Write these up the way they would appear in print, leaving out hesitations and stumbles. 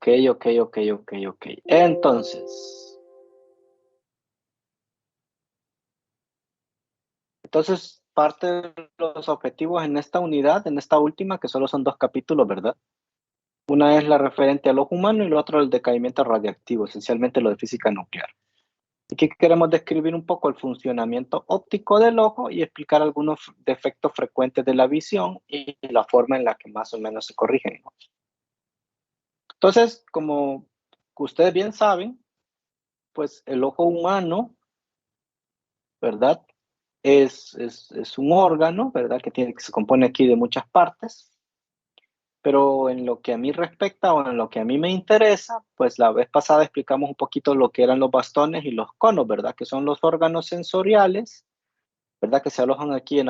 Ok. Entonces, parte de los objetivos en esta unidad, en esta última, que solo son 2 capítulos, ¿verdad? Una es la referente al ojo humano y la otra el decaimiento radiactivo, esencialmente lo de física nuclear. Aquí queremos describir un poco el funcionamiento óptico del ojo y explicar algunos defectos frecuentes de la visión y la forma en la que más o menos se corrigen, ¿no? Entonces, como ustedes bien saben, pues el ojo humano, ¿verdad? Es un órgano, ¿verdad? Que se compone aquí de muchas partes, pero en lo que a mí respecta o en lo que a mí me interesa, pues la vez pasada explicamos un poquito lo que eran los bastones y los conos, ¿verdad? Que son los órganos sensoriales, ¿verdad? Que se alojan aquí en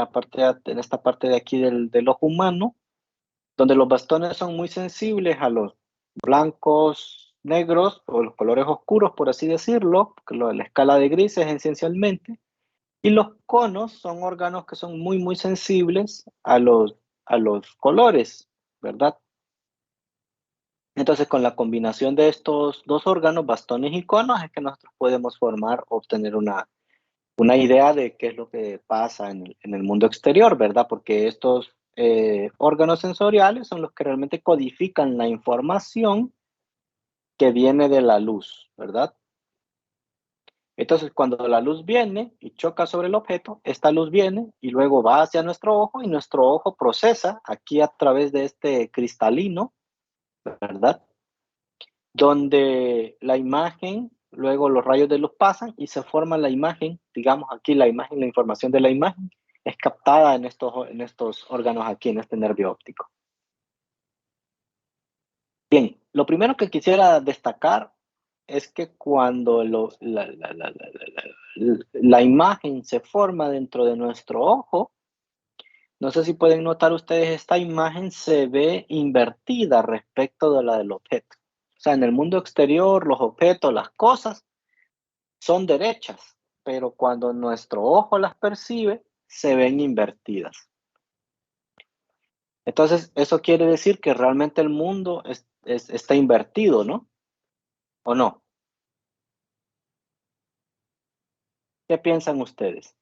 esta parte de aquí del ojo humano, donde los bastones son muy sensibles a los blancos, negros o los colores oscuros, por así decirlo, la escala de grises esencialmente. Y los conos son órganos que son muy sensibles a los colores, ¿verdad? Entonces, con la combinación de estos dos órganos, bastones y conos, es que nosotros podemos obtener una idea de qué es lo que pasa en el mundo exterior, ¿verdad? Porque estos órganos sensoriales son los que realmente codifican la información que viene de la luz, ¿verdad? Entonces, cuando la luz viene y choca sobre el objeto, esta luz viene y luego va hacia nuestro ojo y nuestro ojo procesa aquí a través de este cristalino, ¿verdad? Donde la imagen, luego los rayos de luz pasan y se forma la imagen, digamos aquí la imagen, la información de la imagen es captada en estos órganos aquí, en este nervio óptico. Bien, lo primero que quisiera destacar es que cuando la imagen se forma dentro de nuestro ojo, no sé si pueden notar ustedes, esta imagen se ve invertida respecto de la del objeto. O sea, en el mundo exterior, los objetos, las cosas son derechas, pero cuando nuestro ojo las percibe, se ven invertidas. Entonces, eso quiere decir que realmente el mundo está invertido, ¿no? ¿O no? ¿Qué piensan ustedes?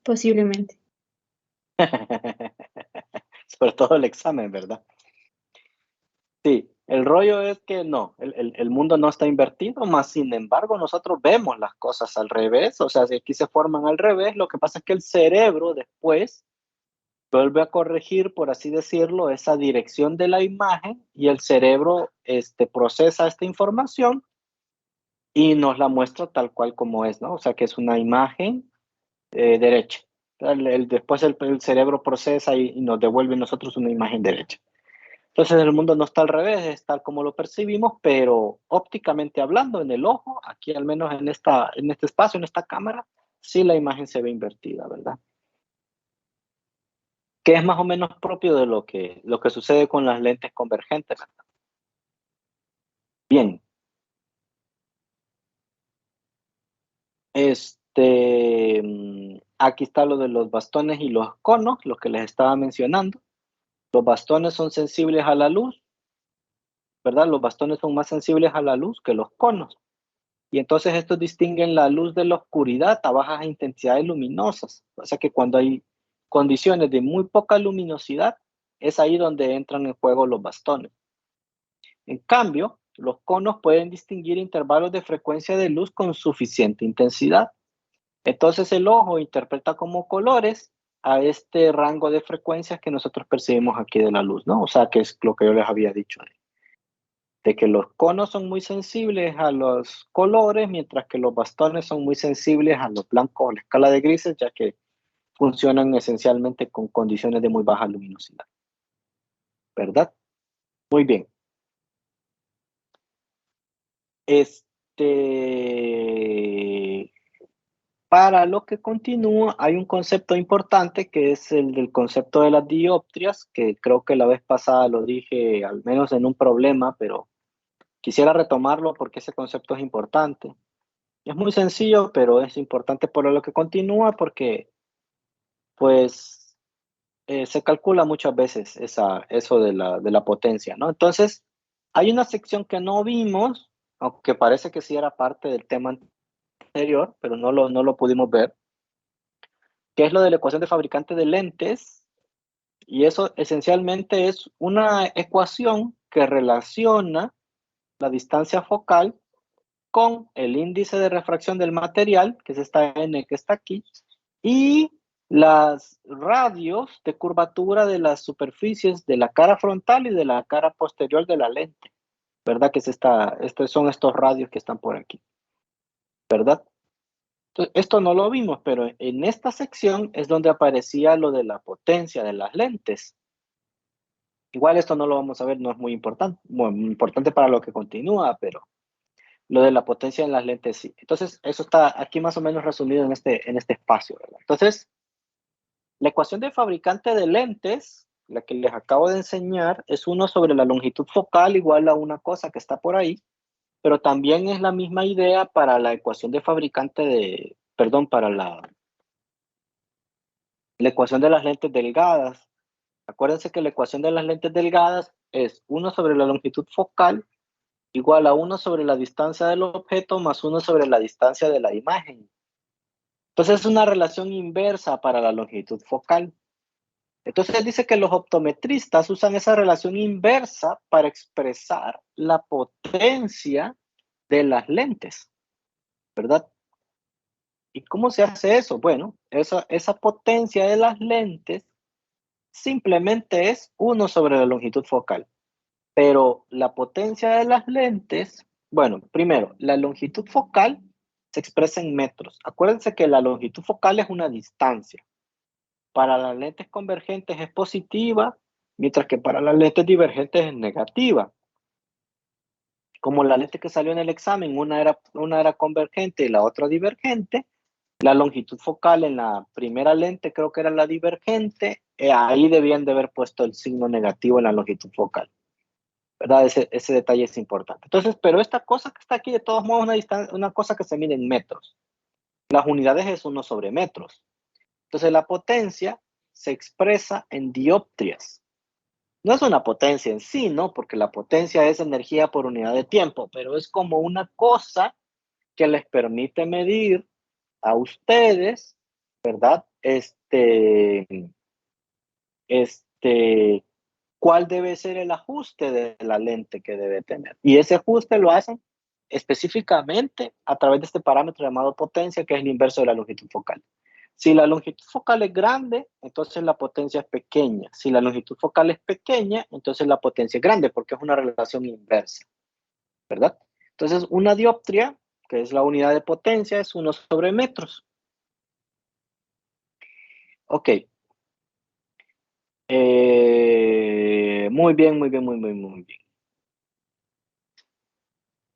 Posiblemente. Sobre todo el examen, ¿verdad? Sí, el rollo es que no, el mundo no está invertido, más sin embargo nosotros vemos las cosas al revés, o sea, si aquí se forman al revés, lo que pasa es que el cerebro después vuelve a corregir, por así decirlo, esa dirección de la imagen y el cerebro procesa esta información y nos la muestra tal cual como es, ¿no? O sea, que es una imagen derecha. Después el cerebro procesa y nos devuelve a nosotros una imagen derecha. Entonces el mundo no está al revés, es tal como lo percibimos, pero ópticamente hablando, en el ojo, aquí al menos en este espacio, en esta cámara, sí la imagen se ve invertida, ¿verdad? Que es más o menos propio de lo que sucede con las lentes convergentes, ¿verdad? Bien, aquí está lo de los bastones y los conos, lo que les estaba mencionando. Los bastones son sensibles a la luz, ¿verdad? Los bastones son más sensibles a la luz que los conos. Y entonces estos distinguen la luz de la oscuridad a bajas intensidades luminosas. O sea que cuando hay condiciones de muy poca luminosidad, es ahí donde entran en juego los bastones. En cambio, los conos pueden distinguir intervalos de frecuencia de luz con suficiente intensidad. Entonces el ojo interpreta como colores a este rango de frecuencias que nosotros percibimos aquí de la luz, ¿no? O sea, que es lo que yo les había dicho, de que los conos son muy sensibles a los colores, mientras que los bastones son muy sensibles a los blancos o la escala de grises, ya que funcionan esencialmente con condiciones de muy baja luminosidad, ¿verdad? Muy bien. Para lo que continúa, hay un concepto importante que es el del concepto de las dioptrias, que creo que la vez pasada lo dije al menos en un problema, pero quisiera retomarlo porque ese concepto es importante. Es muy sencillo, pero es importante por lo que continúa porque, pues, se calcula muchas veces eso de la potencia, ¿no? Entonces, hay una sección que no vimos, aunque parece que sí era parte del tema anterior, pero no lo pudimos ver, que es lo de la ecuación de fabricante de lentes, y eso esencialmente es una ecuación que relaciona la distancia focal con el índice de refracción del material, que es esta n que está aquí, y las radios de curvatura de las superficies de la cara frontal y de la cara posterior de la lente, ¿verdad? Que es son estos radios que están por aquí, ¿verdad? Entonces, esto no lo vimos, pero en esta sección es donde aparecía lo de la potencia de las lentes. Igual esto no lo vamos a ver, no es muy importante, bueno, muy importante para lo que continúa, pero lo de la potencia en las lentes sí. Entonces, eso está aquí más o menos resumido en este espacio, ¿verdad? Entonces, la ecuación de fabricante de lentes, la que les acabo de enseñar, es 1 sobre la longitud focal igual a una cosa que está por ahí, pero también es la misma idea para la ecuación de fabricante de, perdón, para la ecuación de las lentes delgadas. Acuérdense que la ecuación de las lentes delgadas es 1 sobre la longitud focal igual a 1 sobre la distancia del objeto más 1 sobre la distancia de la imagen. Entonces es una relación inversa para la longitud focal. Entonces dice que los optometristas usan esa relación inversa para expresar la potencia de las lentes, ¿verdad? ¿Y cómo se hace eso? Bueno, esa potencia de las lentes simplemente es 1 sobre la longitud focal. Pero la potencia de las lentes, bueno, primero, la longitud focal se expresa en metros. Acuérdense que la longitud focal es una distancia. Para las lentes convergentes es positiva, mientras que para las lentes divergentes es negativa. Como la lente que salió en el examen, una era convergente y la otra divergente, la longitud focal en la primera lente creo que era la divergente, ahí debían de haber puesto el signo negativo en la longitud focal, ¿verdad? Ese detalle es importante. Entonces, pero esta cosa que está aquí, de todos modos, una cosa que se mide en metros. Las unidades es 1 sobre metros. Entonces, la potencia se expresa en dioptrias. No es una potencia en sí, ¿no? Porque la potencia es energía por unidad de tiempo, pero es como una cosa que les permite medir a ustedes, ¿verdad? Cuál debe ser el ajuste de la lente que debe tener. Y ese ajuste lo hacen específicamente a través de este parámetro llamado potencia, que es el inverso de la longitud focal. Si la longitud focal es grande, entonces la potencia es pequeña. Si la longitud focal es pequeña, entonces la potencia es grande, porque es una relación inversa, ¿verdad? Entonces, una dioptria, que es la unidad de potencia, es 1 sobre metros. Ok. Muy bien, muy bien, muy bien, muy bien.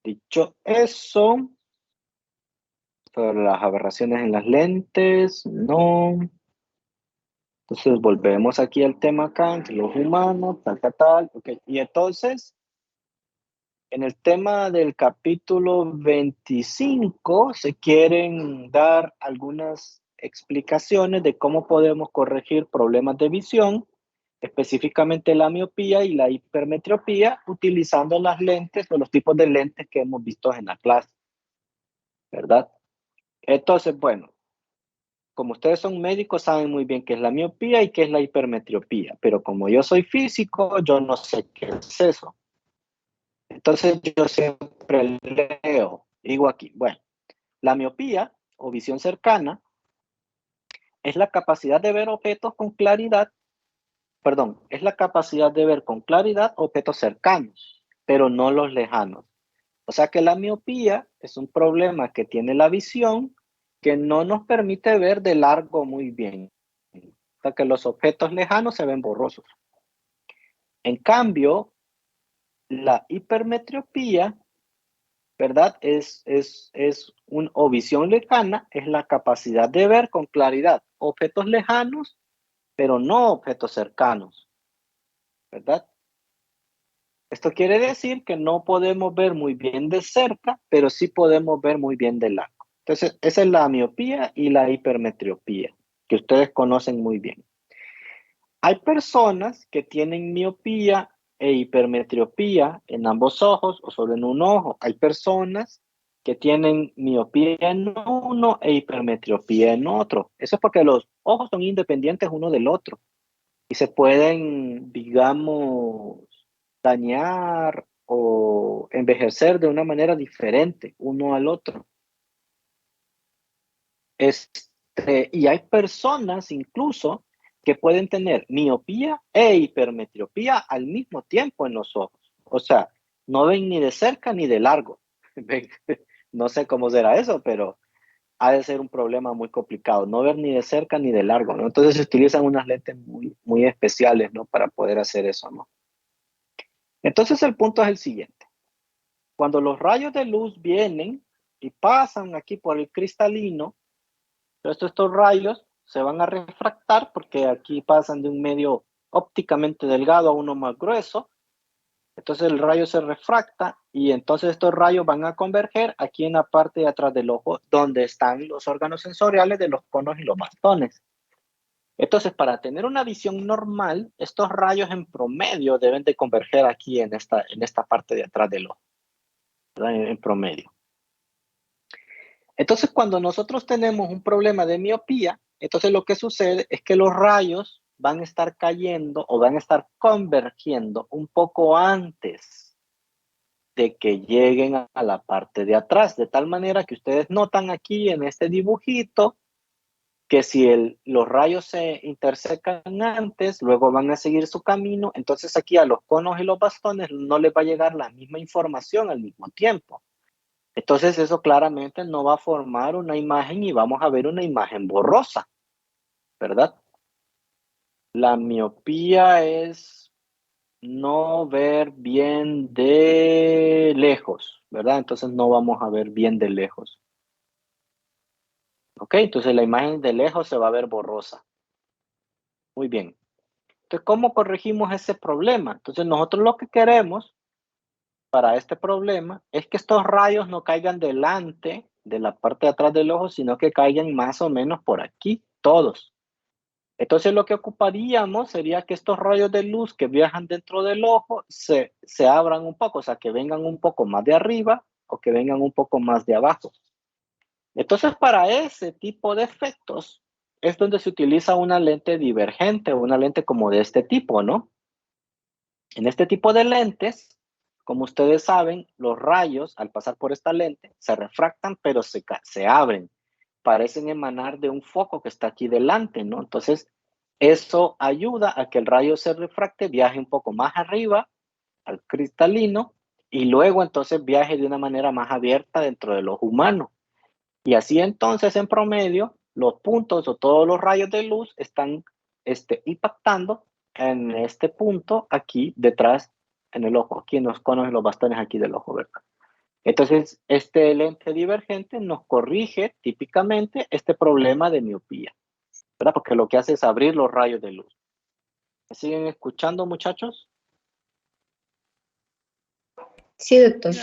Dicho eso, sobre las aberraciones en las lentes, no. Entonces volvemos aquí al tema acá, entre los humanos, tal. Ok, y entonces, en el tema del capítulo 25, se quieren dar algunas explicaciones de cómo podemos corregir problemas de visión, específicamente la miopía y la hipermetropía, utilizando las lentes o los tipos de lentes que hemos visto en la clase, ¿verdad? Entonces, bueno, como ustedes son médicos, saben muy bien qué es la miopía y qué es la hipermetropía, pero como yo soy físico, yo no sé qué es eso. Entonces, yo siempre digo aquí, bueno, la miopía o visión cercana es la capacidad de ver objetos con claridad, perdón, es la capacidad de ver con claridad objetos cercanos, pero no los lejanos. O sea que la miopía es un problema que tiene la visión que no nos permite ver de largo muy bien. O sea que los objetos lejanos se ven borrosos. En cambio, la hipermetropía, ¿verdad? O visión lejana, es la capacidad de ver con claridad objetos lejanos, pero no objetos cercanos, ¿verdad? Esto quiere decir que no podemos ver muy bien de cerca, pero sí podemos ver muy bien de largo. Entonces, esa es la miopía y la hipermetropía, que ustedes conocen muy bien. Hay personas que tienen miopía e hipermetropía en ambos ojos o solo en un ojo. Hay personas que tienen miopía en uno e hipermetropía en otro. Eso es porque los ojos son independientes uno del otro y se pueden, digamos, dañar o envejecer de una manera diferente uno al otro. Y hay personas incluso que pueden tener miopía e hipermetropía al mismo tiempo en los ojos. O sea, no ven ni de cerca ni de largo. No sé cómo será eso, pero ha de ser un problema muy complicado. No ver ni de cerca ni de largo, ¿no? Entonces se utilizan unas lentes muy, muy especiales, ¿no? Para poder hacer eso, ¿no? Entonces el punto es el siguiente. Cuando los rayos de luz vienen y pasan aquí por el cristalino, entonces estos rayos se van a refractar porque aquí pasan de un medio ópticamente delgado a uno más grueso. Entonces el rayo se refracta y entonces estos rayos van a converger aquí en la parte de atrás del ojo donde están los órganos sensoriales de los conos y los bastones. Entonces, para tener una visión normal, estos rayos en promedio deben de converger aquí en esta parte de atrás del ojo, ¿verdad? En promedio. Entonces, cuando nosotros tenemos un problema de miopía, entonces lo que sucede es que los rayos van a estar cayendo o van a estar convergiendo un poco antes de que lleguen a la parte de atrás, de tal manera que ustedes notan aquí en este dibujito que si los rayos se intersecan antes, luego van a seguir su camino, entonces aquí a los conos y los bastones no les va a llegar la misma información al mismo tiempo. Entonces eso claramente no va a formar una imagen y vamos a ver una imagen borrosa, ¿verdad? La miopía es no ver bien de lejos, ¿verdad? Entonces no vamos a ver bien de lejos. ¿Ok? Entonces la imagen de lejos se va a ver borrosa. Muy bien. Entonces, ¿cómo corregimos ese problema? Entonces nosotros lo que queremos para este problema es que estos rayos no caigan delante de la parte de atrás del ojo, sino que caigan más o menos por aquí, todos. Entonces lo que ocuparíamos sería que estos rayos de luz que viajan dentro del ojo se abran un poco, o sea, que vengan un poco más de arriba o que vengan un poco más de abajo. Entonces para ese tipo de efectos es donde se utiliza una lente divergente o una lente como de este tipo, ¿no? En este tipo de lentes, como ustedes saben, los rayos al pasar por esta lente se refractan, pero se abren. Parecen emanar de un foco que está aquí delante, ¿no? Entonces, eso ayuda a que el rayo se refracte, viaje un poco más arriba al cristalino y luego entonces viaje de una manera más abierta dentro del ojo humano. Y así entonces, en promedio, los puntos o todos los rayos de luz están impactando en este punto aquí detrás en el ojo, aquí en los conos y los bastones aquí del ojo, ¿verdad? Entonces, este lente divergente nos corrige típicamente este problema de miopía, ¿verdad? Porque lo que hace es abrir los rayos de luz. ¿Me siguen escuchando, muchachos? Sí, doctor.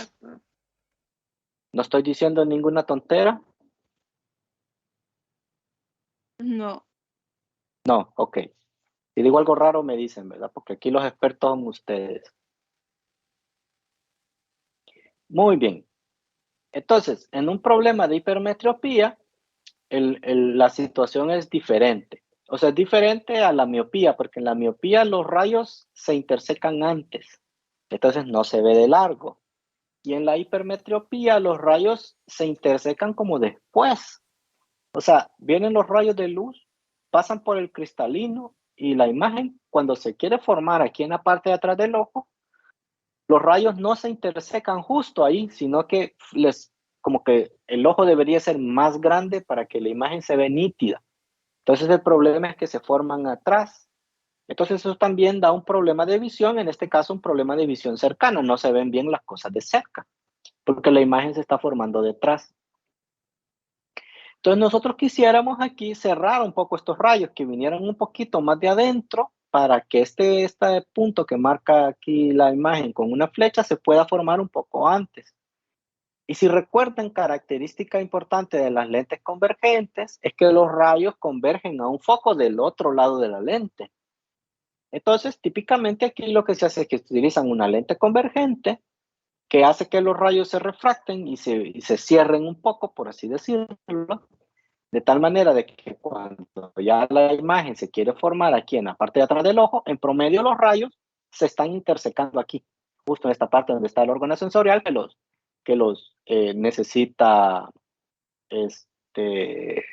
¿No estoy diciendo ninguna tontera? No. No, ok. Si digo algo raro me dicen, ¿verdad? Porque aquí los expertos son ustedes. Muy bien. Entonces, en un problema de hipermetropía, la situación es diferente. O sea, es diferente a la miopía, porque en la miopía los rayos se intersecan antes. Entonces no se ve de largo. Y en la hipermetropía los rayos se intersecan como después. O sea, vienen los rayos de luz, pasan por el cristalino y la imagen, cuando se quiere formar aquí en la parte de atrás del ojo, los rayos no se intersecan justo ahí, sino que como que el ojo debería ser más grande para que la imagen se vea nítida. Entonces el problema es que se forman atrás. Entonces eso también da un problema de visión, en este caso un problema de visión cercana, no se ven bien las cosas de cerca, porque la imagen se está formando detrás. Entonces nosotros quisiéramos aquí cerrar un poco estos rayos, que vinieran un poquito más de adentro, para que este punto que marca aquí la imagen con una flecha se pueda formar un poco antes. Y si recuerdan, característica importante de las lentes convergentes es que los rayos convergen a un foco del otro lado de la lente. Entonces, típicamente aquí lo que se hace es que utilizan una lente convergente que hace que los rayos se refracten y se cierren un poco, por así decirlo, de tal manera de que cuando ya la imagen se quiere formar aquí en la parte de atrás del ojo, en promedio los rayos se están intersecando aquí, justo en esta parte donde está el órgano sensorial que los necesita este,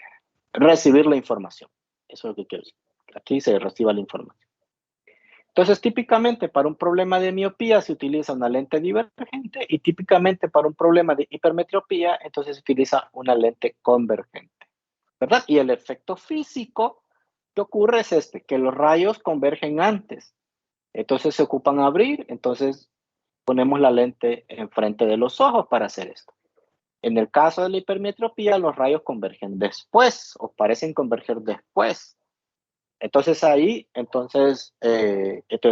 recibir la información. Eso es lo que quiero decir. Aquí se reciba la información. Entonces, típicamente para un problema de miopía se utiliza una lente divergente y típicamente para un problema de hipermetropía, entonces se utiliza una lente convergente, ¿verdad? Y el efecto físico que ocurre es que los rayos convergen antes. Entonces se ocupan abrir, entonces ponemos la lente enfrente de los ojos para hacer esto. En el caso de la hipermetropía, los rayos convergen después o parecen converger después. Entonces ahí, entonces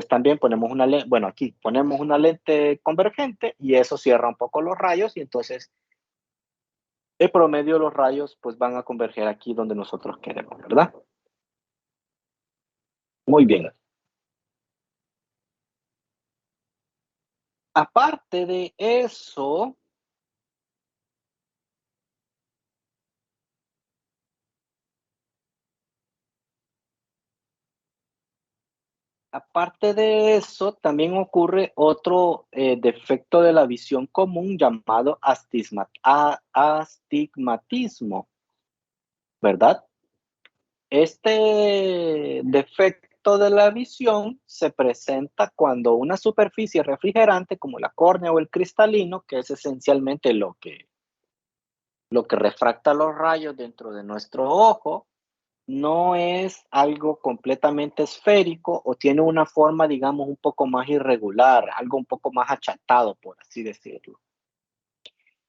también ponemos una lente, bueno, aquí ponemos una lente convergente y eso cierra un poco los rayos y entonces el promedio de los rayos pues van a converger aquí donde nosotros queremos, ¿verdad? Muy bien. Aparte de eso, también ocurre otro defecto de la visión común llamado astigmatismo, ¿verdad? Este defecto de la visión se presenta cuando una superficie refrigerante como la córnea o el cristalino, que es esencialmente lo que refracta los rayos dentro de nuestro ojo, no es algo completamente esférico o tiene una forma, digamos, un poco más irregular, algo un poco más achatado, por así decirlo.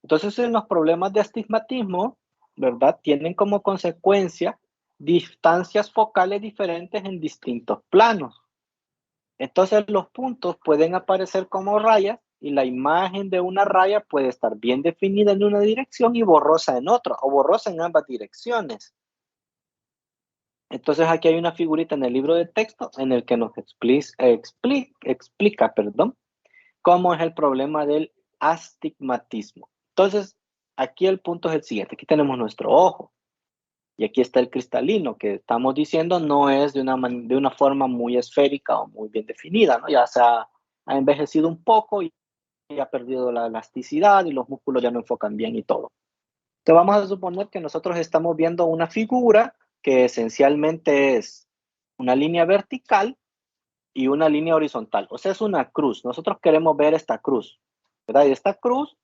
Entonces, en los problemas de astigmatismo, ¿verdad? Tienen como consecuencia distancias focales diferentes en distintos planos. Entonces, los puntos pueden aparecer como rayas y la imagen de una raya puede estar bien definida en una dirección y borrosa en otra, o borrosa en ambas direcciones. Entonces, aquí hay una figurita en el libro de texto en el que nos explica, cómo es el problema del astigmatismo. Entonces, aquí el punto es el siguiente. Aquí tenemos nuestro ojo y aquí está el cristalino, que estamos diciendo no es de una forma muy esférica o muy bien definida, ¿no? Ya ha envejecido un poco y ha perdido la elasticidad y los músculos ya no enfocan bien y todo. Entonces, vamos a suponer que nosotros estamos viendo una figura que esencialmente es una línea vertical y una línea horizontal. O sea, es una cruz. Nosotros queremos ver esta cruz, ¿verdad? Y esta cruz,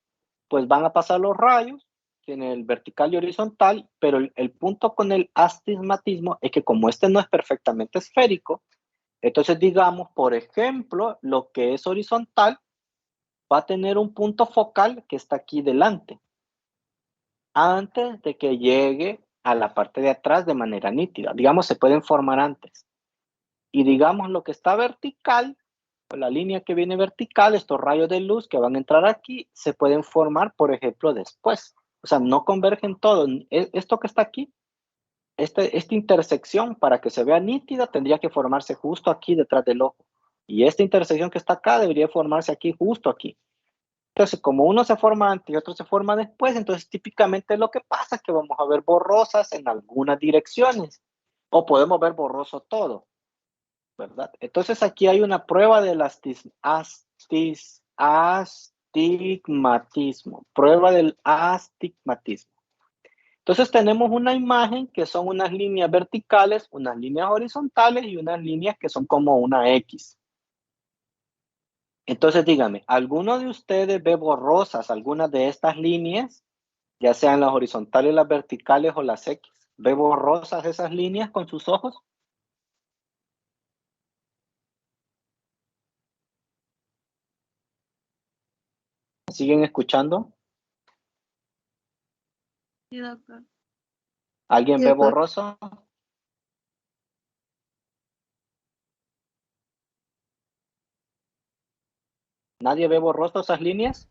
pues van a pasar los rayos en el vertical y horizontal, pero el punto con el astigmatismo es que como este no es perfectamente esférico, entonces digamos, por ejemplo, lo que es horizontal va a tener un punto focal que está aquí delante, antes de que llegue a la parte de atrás de manera nítida. Digamos, se pueden formar antes. Y digamos, lo que está vertical, la línea que viene vertical, estos rayos de luz que van a entrar aquí, se pueden formar, por ejemplo, después. O sea, no convergen todos. Esto que está aquí, esta intersección, para que se vea nítida, tendría que formarse justo aquí detrás del ojo. Y esta intersección que está acá debería formarse aquí, justo aquí. Entonces, como uno se forma antes y otro se forma después, entonces típicamente lo que pasa es que vamos a ver borrosas en algunas direcciones. O podemos ver borroso todo, ¿verdad? Entonces aquí hay una prueba del astigmatismo, prueba del astigmatismo. Entonces tenemos una imagen que son unas líneas verticales, unas líneas horizontales y unas líneas que son como una X. Entonces dígame, ¿alguno de ustedes ve borrosas algunas de estas líneas, ya sean las horizontales, las verticales o las X? ¿Ve borrosas esas líneas con sus ojos? ¿Siguen escuchando? Sí, doctor. ¿Alguien Sí, ve doctor. borroso? ¿Nadie ve borroso esas líneas?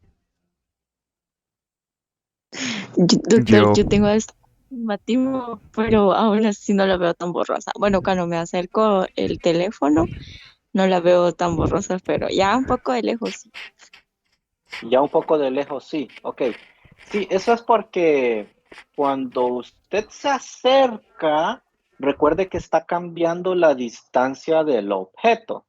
Doctor, Yo, yo tengo astigmatismo, pero aún así no la veo tan borrosa. Bueno, cuando me acerco el teléfono, no la veo tan borrosa, pero ya un poco de lejos sí. Ya un poco de lejos, sí. Ok. Sí, eso es porque cuando usted se acerca, recuerde que está cambiando la distancia del objeto.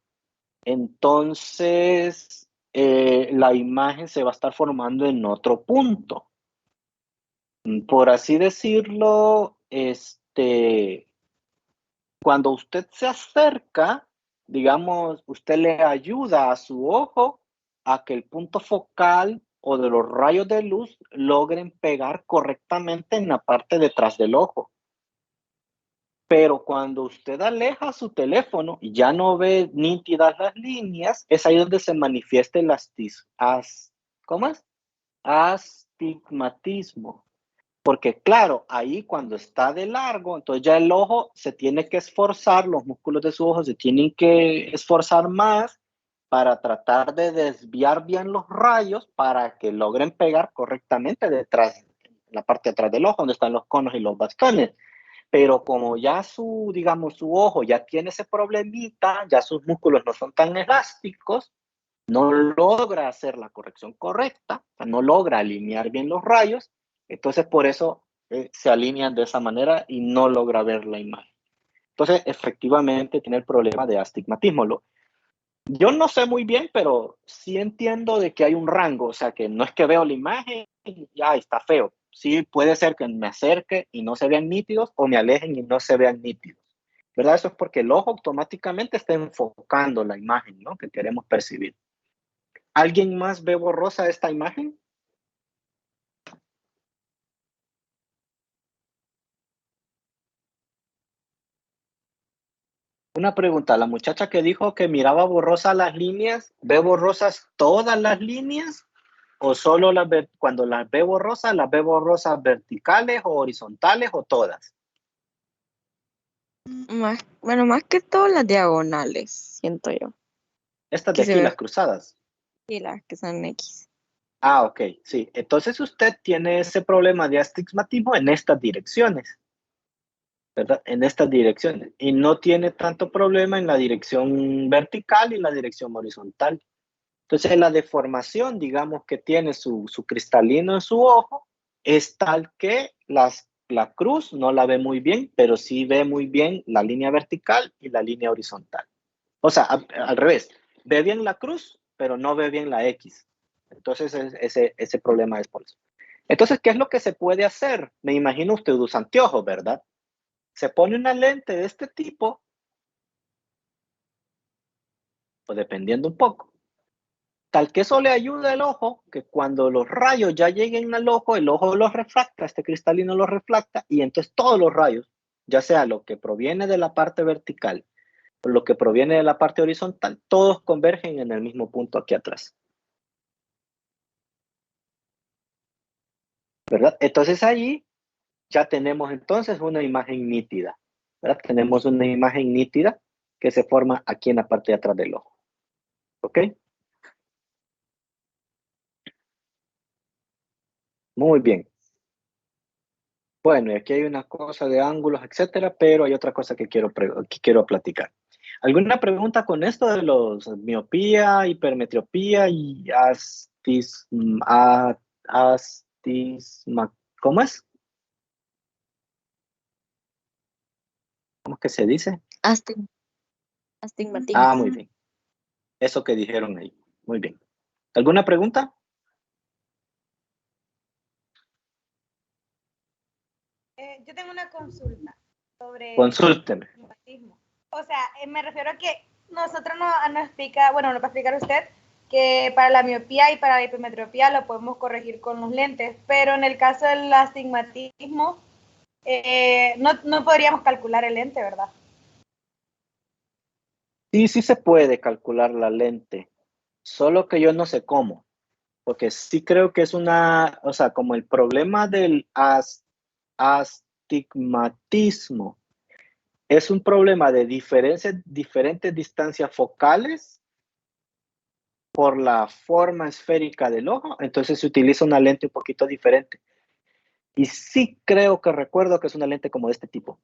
Entonces, la imagen se va a estar formando en otro punto. Por así decirlo, cuando usted se acerca, digamos, usted le ayuda a su ojo a que el punto focal o de los rayos de luz logren pegar correctamente en la parte detrás del ojo. Pero cuando usted aleja su teléfono y ya no ve nítidas las líneas, es ahí donde se manifiesta el ¿cómo es? Astigmatismo. Porque claro, ahí cuando está de largo, entonces ya el ojo se tiene que esforzar, los músculos de su ojo se tienen que esforzar más para tratar de desviar bien los rayos para que logren pegar correctamente detrás, en la parte de atrás del ojo, donde están los conos y los bastones. Pero como ya digamos, su ojo ya tiene ese problemita, ya sus músculos no son tan elásticos, no logra hacer la corrección correcta, o sea, no logra alinear bien los rayos, entonces por eso se alinean de esa manera y no logra ver la imagen. Entonces, efectivamente, tiene el problema de astigmatismo. Yo no sé muy bien, pero sí entiendo de que hay un rango, o sea, que no es que veo la imagen y ya está feo. Sí puede ser que me acerque y no se vean nítidos o me alejen y no se vean nítidos. ¿Verdad? Eso es porque el ojo automáticamente está enfocando la imagen, ¿no? Que queremos percibir. ¿Alguien más ve borrosa esta imagen? Una pregunta, la muchacha que dijo que miraba borrosa las líneas, ¿ve borrosas todas las líneas? ¿O solo cuando las ve borrosas verticales o horizontales o todas? Más que todo las diagonales, siento yo. Estas de Que se aquí, ven las cruzadas. y las que son X. Ah, ok, sí. Entonces usted tiene ese problema de astigmatismo en estas direcciones, ¿verdad? En estas direcciones. Y no tiene tanto problema en la dirección vertical y la dirección horizontal. Entonces la deformación, digamos, que tiene su cristalino en su ojo, es tal que la cruz no la ve muy bien, pero sí ve muy bien la línea vertical y la línea horizontal. O sea, al revés, ve bien la cruz, pero no ve bien la X. Entonces ese problema es por eso. Entonces, ¿qué es lo que se puede hacer? Me imagino usted usa anteojos, ¿verdad? Se pone una lente de este tipo, o dependiendo un poco, tal que eso le ayuda al ojo, que cuando los rayos ya lleguen al ojo, el ojo los refracta, este cristalino los refracta, y entonces todos los rayos, ya sea lo que proviene de la parte vertical o lo que proviene de la parte horizontal, todos convergen en el mismo punto aquí atrás. ¿Verdad? Entonces allí ya tenemos entonces una imagen nítida, ¿verdad? Tenemos una imagen nítida que se forma aquí en la parte de atrás del ojo. ¿Ok? Muy bien. Bueno, y aquí hay una cosa de ángulos, etcétera, pero hay otra cosa que quiero platicar. ¿Alguna pregunta con esto de los miopía, hipermetropía y ¿cómo es? ¿Cómo es que se dice? Astigmatismo. Ah, muy bien. Eso que dijeron ahí. Muy bien. ¿Alguna pregunta? Yo tengo una consulta sobre Consúlteme. astigmatismo. O sea, me refiero a que nosotros nos explica, bueno, nos va a explicar usted que para la miopía y para la hipermetropía lo podemos corregir con los lentes, pero en el caso del astigmatismo no podríamos calcular el lente, ¿verdad? Sí, sí se puede calcular la lente, solo que yo no sé cómo, porque sí creo que es o sea, como el problema del astigmatismo es un problema de diferentes distancias focales por la forma esférica del ojo, entonces se utiliza una lente un poquito diferente. Y sí creo que recuerdo que es una lente como de este tipo,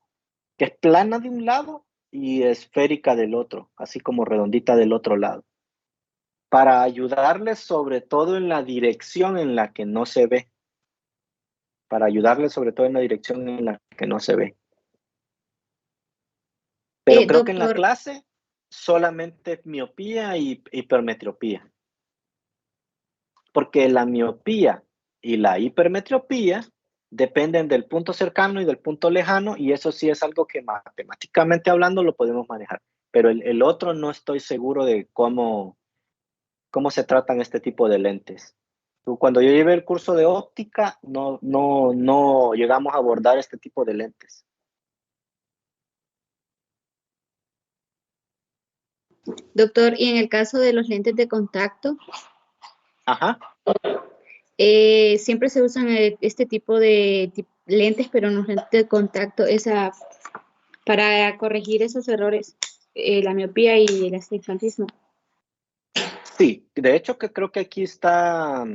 que es plana de un lado y esférica del otro, así como redondita del otro lado, para ayudarles sobre todo en la dirección en la que no se ve, para ayudarles sobre todo en la dirección en la que no se ve. Pero creo que en la Doctor, clase solamente miopía y hipermetropía. Porque la miopía y la hipermetropía dependen del punto cercano y del punto lejano, y eso sí es algo que matemáticamente hablando lo podemos manejar. Pero el otro no estoy seguro de cómo se tratan este tipo de lentes. Cuando yo llevé el curso de óptica, no llegamos a abordar este tipo de lentes. doctor, y en el caso de los lentes de contacto, Ajá. siempre se usan este tipo de lentes, pero no lentes de contacto, para corregir esos errores, la miopía y el astigmatismo. Sí, de hecho que creo que aquí está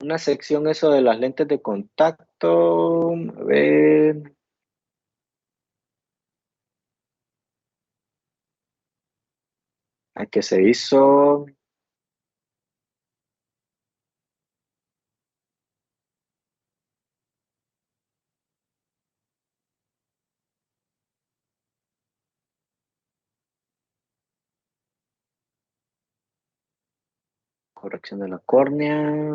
una sección eso de las lentes de contacto. A ver. ¿A qué se hizo? Corrección de la córnea.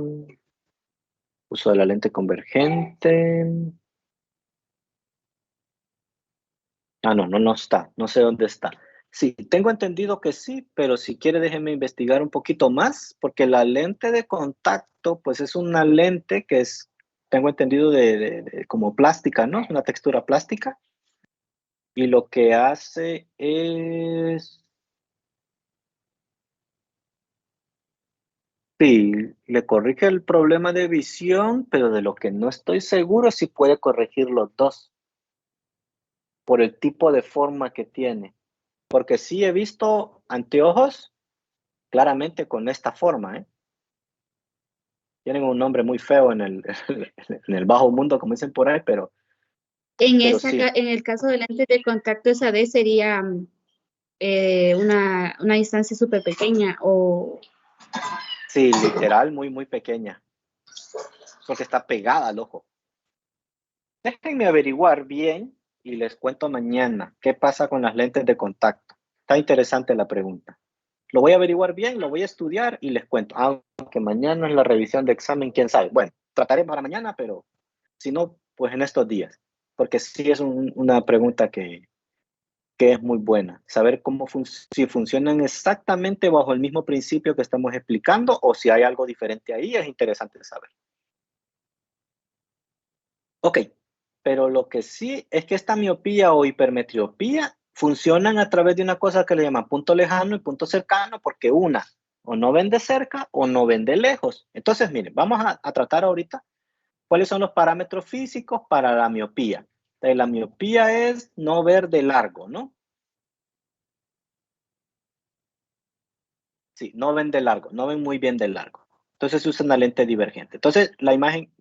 Uso de la lente convergente. Ah, no está. No sé dónde está. Sí, tengo entendido que sí, pero si quiere déjeme investigar un poquito más, porque la lente de contacto, pues es una lente que es, tengo entendido como plástica, ¿no? Es una textura plástica. Y lo que hace es, sí, le corrige el problema de visión, pero de lo que no estoy seguro si puede corregir los dos, por el tipo de forma que tiene. Porque sí he visto anteojos claramente con esta forma, ¿eh? Tienen un nombre muy feo en el, en el bajo mundo, como dicen por ahí, pero sí. En el caso de lentes de contacto, esa D sería una distancia súper pequeña o... Sí, literal, muy pequeña, porque está pegada al ojo. Déjenme averiguar bien y les cuento mañana qué pasa con las lentes de contacto. Está interesante la pregunta. Lo voy a averiguar bien, lo voy a estudiar y les cuento. Aunque mañana es la revisión de examen, quién sabe. Bueno, trataré para mañana, pero si no, pues en estos días. Porque sí es una pregunta que es muy buena. Saber si funcionan exactamente bajo el mismo principio que estamos explicando o si hay algo diferente ahí, es interesante saber. Ok, pero lo que sí es que esta miopía o hipermetropía funcionan a través de una cosa que le llaman punto lejano y punto cercano, porque una o no ven de cerca o no ven de lejos. Entonces, miren, vamos a tratar ahorita cuáles son los parámetros físicos para la miopía. Entonces, la miopía es no ver de largo, ¿no? Sí, no ven de largo, no ven muy bien de largo. Entonces se usa una lente divergente. Entonces, la imagen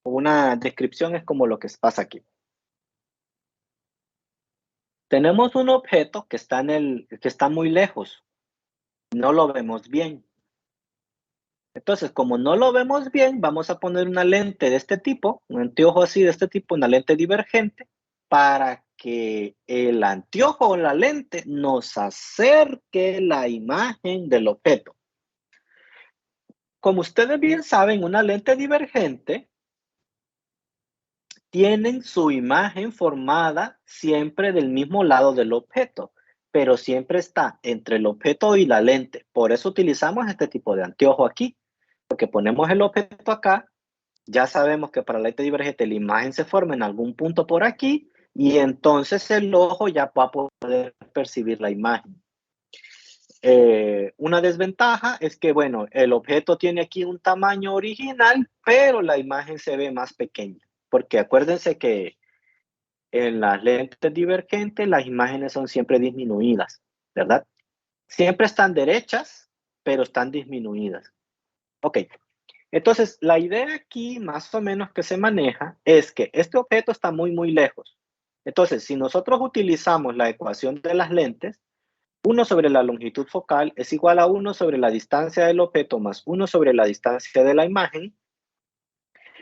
o una descripción es como lo que pasa aquí. Tenemos un objeto que está muy lejos. No lo vemos bien. Entonces, como no lo vemos bien, vamos a poner una lente de este tipo, un anteojo así de este tipo, una lente divergente, para que el anteojo o la lente nos acerque la imagen del objeto. Como ustedes bien saben, una lente divergente tienen su imagen formada siempre del mismo lado del objeto, pero siempre está entre el objeto y la lente. Por eso utilizamos este tipo de anteojo aquí, porque ponemos el objeto acá, ya sabemos que para la lente divergente la imagen se forma en algún punto por aquí y entonces el ojo ya va a poder percibir la imagen. Una desventaja es que, bueno, el objeto tiene aquí un tamaño original, pero la imagen se ve más pequeña, porque acuérdense que en las lentes divergentes las imágenes son siempre disminuidas, ¿verdad? Siempre están derechas, pero están disminuidas. Ok, entonces la idea aquí más o menos que se maneja es que este objeto está muy lejos. Entonces, si nosotros utilizamos la ecuación de las lentes, 1 sobre la longitud focal es igual a 1 sobre la distancia del objeto más 1 sobre la distancia de la imagen.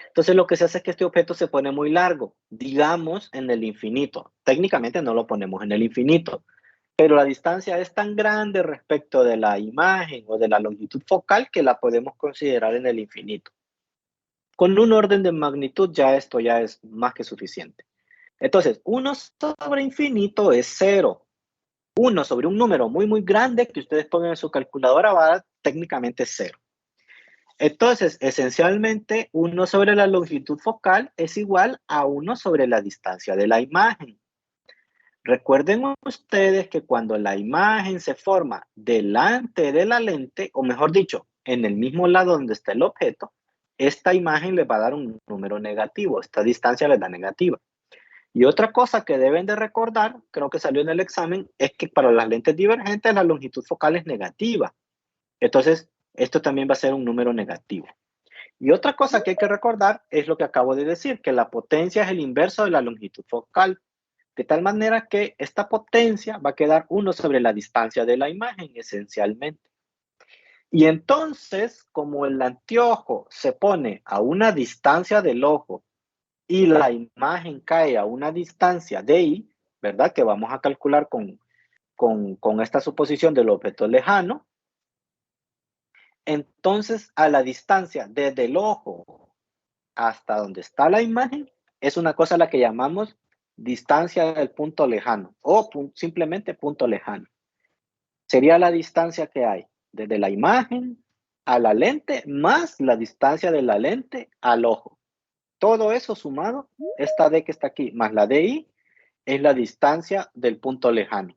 Entonces, lo que se hace es que este objeto se pone muy largo, digamos en el infinito. Técnicamente no lo ponemos en el infinito, pero la distancia es tan grande respecto de la imagen o de la longitud focal que la podemos considerar en el infinito. Con un orden de magnitud esto ya es más que suficiente. Entonces, 1 sobre infinito es 0. 1 sobre un número muy, muy grande que ustedes pongan en su calculadora va a dar técnicamente 0. Entonces, esencialmente, 1 sobre la longitud focal es igual a 1 sobre la distancia de la imagen. Recuerden ustedes que cuando la imagen se forma delante de la lente, o mejor dicho, en el mismo lado donde está el objeto, esta imagen les va a dar un número negativo, esta distancia les da negativa. Y otra cosa que deben de recordar, creo que salió en el examen, es que para las lentes divergentes la longitud focal es negativa. Entonces, esto también va a ser un número negativo. Y otra cosa que hay que recordar es lo que acabo de decir, que la potencia es el inverso de la longitud focal. De tal manera que esta potencia va a quedar 1 sobre la distancia de la imagen, esencialmente. Y entonces, como el anteojo se pone a una distancia del ojo y la imagen cae a una distancia de I, ¿verdad? Que vamos a calcular con esta suposición del objeto lejano. Entonces, a la distancia desde el ojo hasta donde está la imagen, es una cosa a la que llamamos distancia del punto lejano o simplemente punto lejano. Sería la distancia que hay desde la imagen a la lente más la distancia de la lente al ojo. Todo eso sumado, esta D que está aquí más la DI, es la distancia del punto lejano,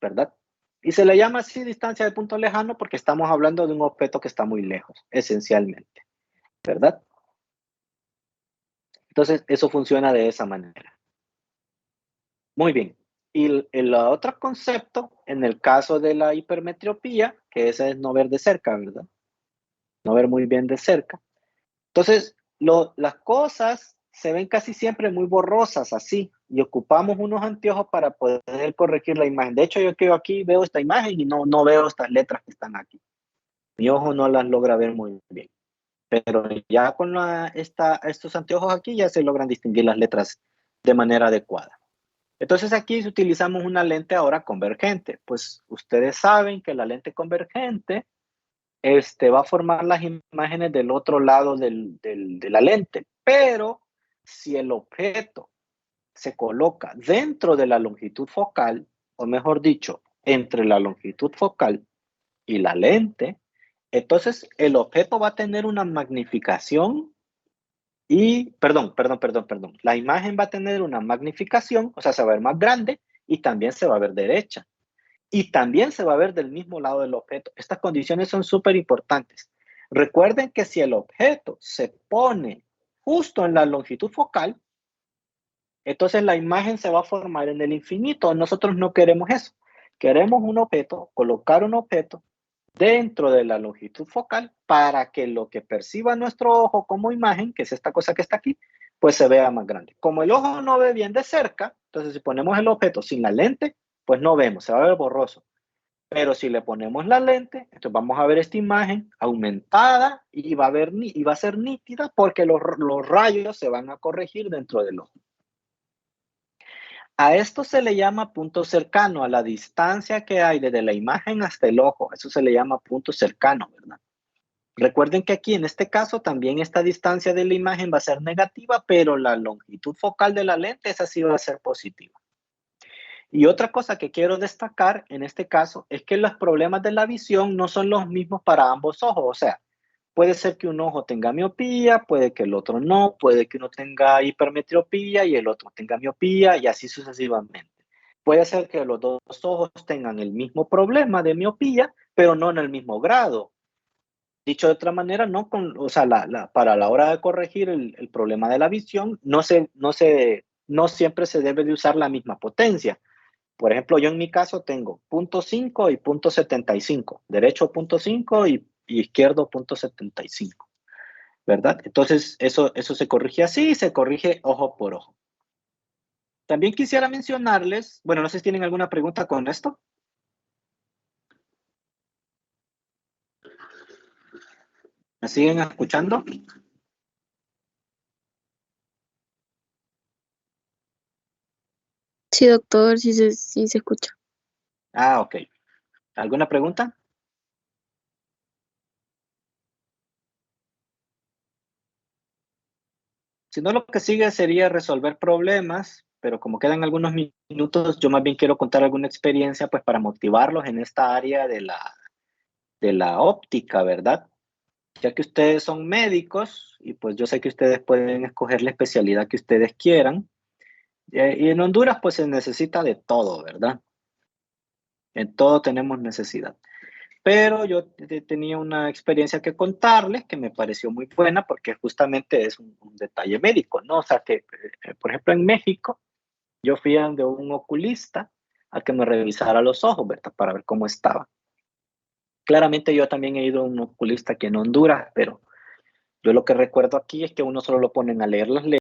¿verdad? Y se le llama así distancia del punto lejano porque estamos hablando de un objeto que está muy lejos, esencialmente, ¿verdad? Entonces, eso funciona de esa manera. Muy bien. Y el otro concepto, en el caso de la hipermetropía, que esa es no ver de cerca, ¿verdad? No ver muy bien de cerca. Entonces, las cosas se ven casi siempre muy borrosas así, y ocupamos unos anteojos para poder corregir la imagen. De hecho, yo que aquí veo esta imagen y no veo estas letras que están aquí. Mi ojo no las logra ver muy bien. Pero ya con estos anteojos aquí ya se logran distinguir las letras de manera adecuada. Entonces aquí utilizamos una lente ahora convergente. Pues ustedes saben que la lente convergente va a formar las imágenes del otro lado de la lente. Pero si el objeto se coloca dentro de la longitud focal, o mejor dicho, entre la longitud focal y la lente, entonces el objeto va a tener una magnificación y, perdón. La imagen va a tener una magnificación, o sea, se va a ver más grande y también se va a ver derecha. Y también se va a ver del mismo lado del objeto. Estas condiciones son súper importantes. Recuerden que si el objeto se pone justo en la longitud focal, entonces la imagen se va a formar en el infinito. Nosotros no queremos eso. Queremos un objeto, colocar un objeto dentro de la longitud focal para que lo que perciba nuestro ojo como imagen, que es esta cosa que está aquí, pues se vea más grande. Como el ojo no ve bien de cerca, entonces si ponemos el objeto sin la lente, pues no vemos, se va a ver borroso. Pero si le ponemos la lente, entonces vamos a ver esta imagen aumentada y va a ser nítida porque los rayos se van a corregir dentro del ojo. A esto se le llama punto cercano, a la distancia que hay desde la imagen hasta el ojo. Eso se le llama punto cercano, ¿verdad? Recuerden que aquí en este caso también esta distancia de la imagen va a ser negativa, pero la longitud focal de la lente esa sí va a ser positiva. Y otra cosa que quiero destacar en este caso es que los problemas de la visión no son los mismos para ambos ojos. O sea, puede ser que un ojo tenga miopía, puede que el otro no, puede que uno tenga hipermetropía y el otro tenga miopía y así sucesivamente. Puede ser que los dos ojos tengan el mismo problema de miopía, pero no en el mismo grado. Dicho de otra manera, para la hora de corregir el problema de la visión, no siempre se debe de usar la misma potencia. Por ejemplo, yo en mi caso tengo 0.5 y 0.75, derecho 0.5 y izquierdo 0.75, ¿verdad? Entonces, eso se corrige así y se corrige ojo por ojo. También quisiera mencionarles, bueno, no sé si tienen alguna pregunta con esto. ¿Me siguen escuchando? Sí, doctor, sí se escucha. Ah, ok. ¿Alguna pregunta? Si no, lo que sigue sería resolver problemas, pero como quedan algunos minutos, yo más bien quiero contar alguna experiencia pues para motivarlos en esta área de la óptica, ¿verdad? Ya que ustedes son médicos y pues yo sé que ustedes pueden escoger la especialidad que ustedes quieran. Y en Honduras pues se necesita de todo, ¿verdad? En todo tenemos necesidad. Pero yo tenía una experiencia que contarles que me pareció muy buena porque justamente es un detalle médico, ¿no? O sea que, por ejemplo, en México, yo fui a donde un oculista a que me revisara los ojos, ¿verdad? Para ver cómo estaba. Claramente yo también he ido a un oculista aquí en Honduras, pero yo lo que recuerdo aquí es que uno solo lo ponen a leer las letras